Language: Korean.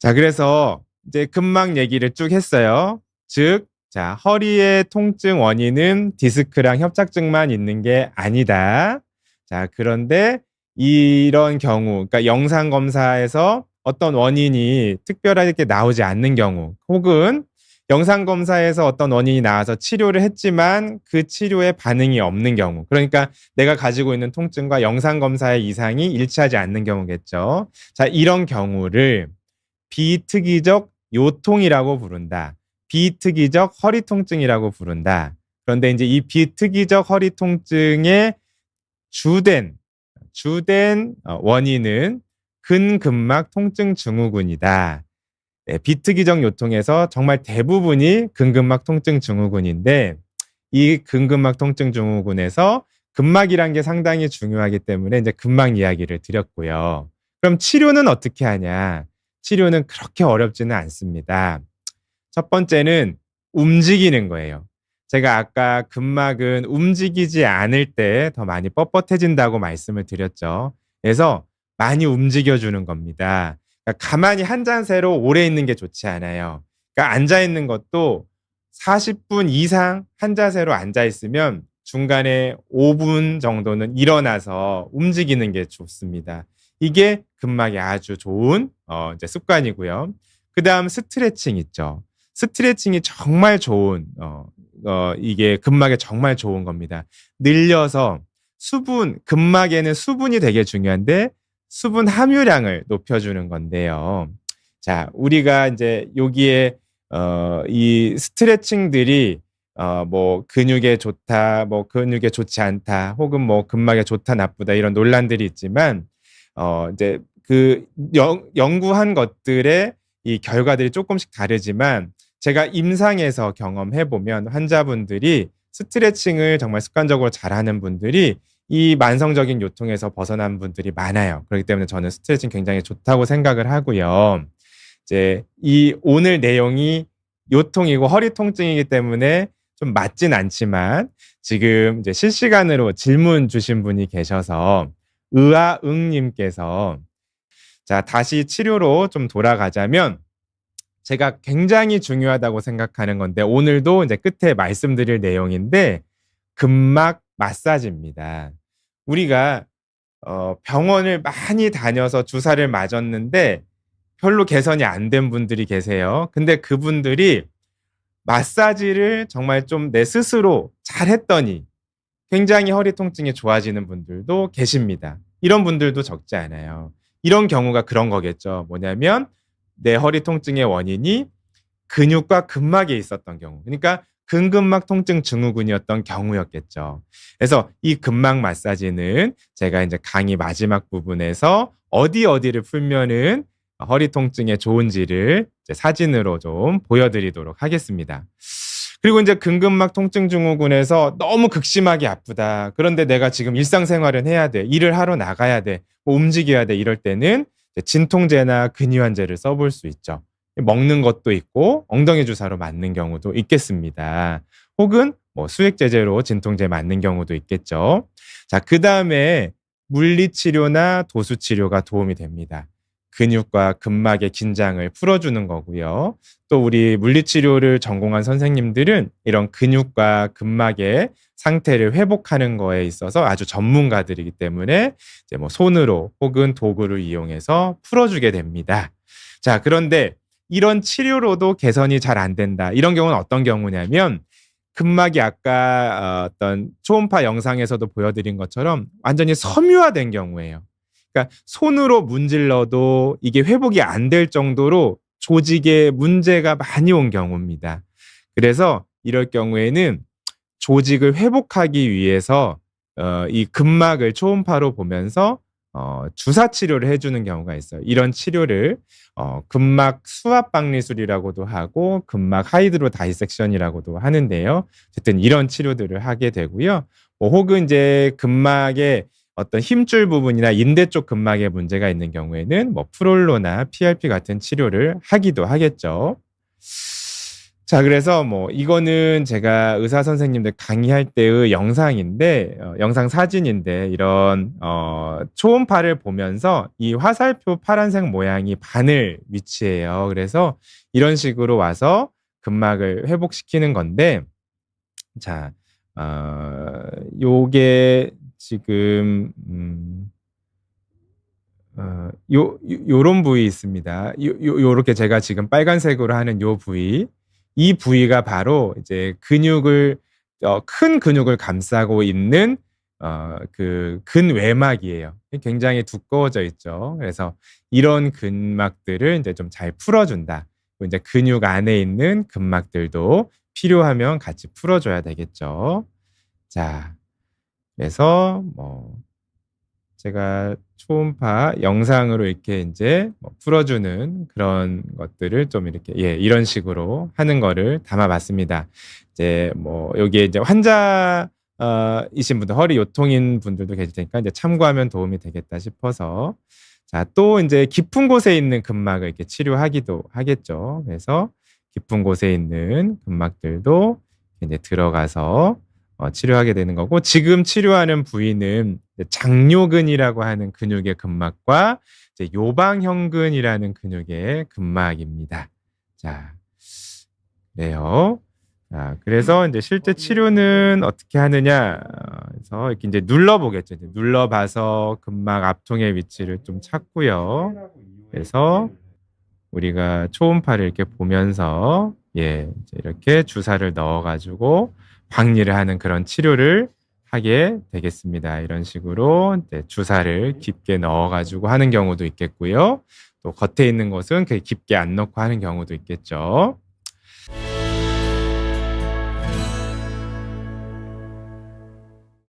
자, 그래서 이제 근막 얘기를 쭉 했어요. 즉, 자, 허리의 통증 원인은 디스크랑 협착증만 있는 게 아니다. 자, 그런데 이런 경우, 그러니까 영상 검사에서 어떤 원인이 특별하게 나오지 않는 경우, 혹은 영상 검사에서 어떤 원인이 나와서 치료를 했지만 그 치료에 반응이 없는 경우, 그러니까 내가 가지고 있는 통증과 영상 검사의 이상이 일치하지 않는 경우겠죠. 자, 이런 경우를 비특이적 요통이라고 부른다. 비특이적 허리 통증이라고 부른다. 그런데 이제 이 비특이적 허리 통증의 주된 원인은 근근막 통증 증후군이다. 네, 비특이적 요통에서 정말 대부분이 근근막 통증 증후군인데, 이 근근막 통증 증후군에서 근막이란 게 상당히 중요하기 때문에 이제 근막 이야기를 드렸고요. 그럼 치료는 어떻게 하냐? 치료는 그렇게 어렵지는 않습니다. 첫 번째는 움직이는 거예요. 제가 아까 근막은 움직이지 않을 때 더 많이 뻣뻣해진다고 말씀을 드렸죠. 그래서 많이 움직여 주는 겁니다. 그러니까 가만히 한 자세로 오래 있는 게 좋지 않아요. 그러니까 앉아 있는 것도 40분 이상 한 자세로 앉아 있으면 중간에 5분 정도는 일어나서 움직이는 게 좋습니다. 이게 근막에 아주 좋은 이제 습관이고요. 그다음 스트레칭 있죠. 스트레칭이 정말 좋은 이게 근막에 정말 좋은 겁니다. 늘려서 근막에는 수분이 되게 중요한데 수분 함유량을 높여주는 건데요. 자, 우리가 이제 여기에 이 스트레칭들이 뭐 근육에 좋다, 뭐 근육에 좋지 않다, 혹은 뭐 근막에 좋다, 나쁘다 이런 논란들이 있지만 이제 그 연구한 것들의 이 결과들이 조금씩 다르지만 제가 임상에서 경험해 보면 환자분들이 스트레칭을 정말 습관적으로 잘하는 분들이 이 만성적인 요통에서 벗어난 분들이 많아요. 그렇기 때문에 저는 스트레칭 굉장히 좋다고 생각을 하고요. 이제 이 오늘 내용이 요통이고 허리 통증이기 때문에 좀 맞진 않지만 지금 이제 실시간으로 질문 주신 분이 계셔서 의아응님께서, 자, 다시 치료로 좀 돌아가자면 제가 굉장히 중요하다고 생각하는 건데 오늘도 이제 끝에 말씀드릴 내용인데 근막 마사지입니다. 우리가 병원을 많이 다녀서 주사를 맞았는데 별로 개선이 안 된 분들이 계세요. 근데 그분들이 마사지를 정말 좀 내 스스로 잘했더니 굉장히 허리 통증이 좋아지는 분들도 계십니다. 이런 분들도 적지 않아요. 이런 경우가 그런 거겠죠. 뭐냐면 내 허리 통증의 원인이 근육과 근막에 있었던 경우. 그러니까 근근막 통증 증후군이었던 경우였겠죠. 그래서 이 근막 마사지는 제가 이제 강의 마지막 부분에서 어디를 풀면은 허리 통증에 좋은지를 이제 사진으로 좀 보여드리도록 하겠습니다. 그리고 이제 근근막 통증 증후군에서 너무 극심하게 아프다. 그런데 내가 지금 일상생활은 해야 돼. 일을 하러 나가야 돼. 뭐 움직여야 돼. 이럴 때는 진통제나 근이완제를 써볼 수 있죠. 먹는 것도 있고 엉덩이 주사로 맞는 경우도 있겠습니다. 혹은 뭐 수액제제로 진통제 맞는 경우도 있겠죠. 자, 그다음에 물리치료나 도수치료가 도움이 됩니다. 근육과 근막의 긴장을 풀어주는 거고요. 또 우리 물리치료를 전공한 선생님들은 이런 근육과 근막의 상태를 회복하는 거에 있어서 아주 전문가들이기 때문에 이제 뭐 손으로 혹은 도구를 이용해서 풀어주게 됩니다. 자, 그런데 이런 치료로도 개선이 잘 안 된다. 이런 경우는 어떤 경우냐면 근막이 아까 어떤 초음파 영상에서도 보여드린 것처럼 완전히 섬유화된 경우예요. 그러니까 손으로 문질러도 이게 회복이 안 될 정도로 조직에 문제가 많이 온 경우입니다. 그래서 이럴 경우에는 조직을 회복하기 위해서 이 근막을 초음파로 보면서 주사 치료를 해주는 경우가 있어요. 이런 치료를 근막 수압 박리술이라고도 하고 근막 하이드로 다이섹션이라고도 하는데요. 어쨌든 이런 치료들을 하게 되고요. 뭐 혹은 이제 근막의 어떤 힘줄 부분이나 인대 쪽 근막에 문제가 있는 경우에는 뭐 프롤로나 PRP 같은 치료를 하기도 하겠죠. 자, 그래서 뭐 이거는 제가 의사 선생님들 강의할 때의 영상인데, 영상 사진인데, 이런 초음파를 보면서 이 화살표 파란색 모양이 바늘 위치예요. 그래서 이런 식으로 와서 근막을 회복시키는 건데, 자, 요게 지금 요런 부위 있습니다. 요렇게 제가 지금 빨간색으로 하는 요 부위, 이 부위가 바로 이제 근육을 큰 근육을 감싸고 있는 그 근외막이에요. 굉장히 두꺼워져 있죠. 그래서 이런 근막들을 이제 좀 잘 풀어준다. 이제 근육 안에 있는 근막들도 필요하면 같이 풀어줘야 되겠죠. 자, 그래서 뭐 제가 초음파 영상으로 이렇게 이제 뭐 풀어주는 그런 것들을 좀 이렇게 이런 식으로 하는 거를 담아봤습니다. 이제 뭐 여기에 이제 환자 이신 분들, 허리 요통인 분들도 계실 테니까 이제 참고하면 도움이 되겠다 싶어서, 자, 또 이제 깊은 곳에 있는 근막을 이렇게 치료하기도 하겠죠. 그래서 깊은 곳에 있는 근막들도 이제 들어가서 치료하게 되는 거고, 지금 치료하는 부위는 장요근이라고 하는 근육의 근막과 이제 요방형근이라는 근육의 근막입니다. 자, 그래요. 자, 그래서 이제 실제 치료는 어떻게 하느냐? 그래서 이렇게 이제 눌러보겠죠. 이제 눌러봐서 근막 앞통의 위치를 좀 찾고요. 그래서 우리가 초음파를 이렇게 보면서 이제 이렇게 주사를 넣어가지고 박리를 하는 그런 치료를 하게 되겠습니다. 이런 식으로 이제 주사를 깊게 넣어가지고 하는 경우도 있겠고요. 또 겉에 있는 것은 그렇게 깊게 안 넣고 하는 경우도 있겠죠.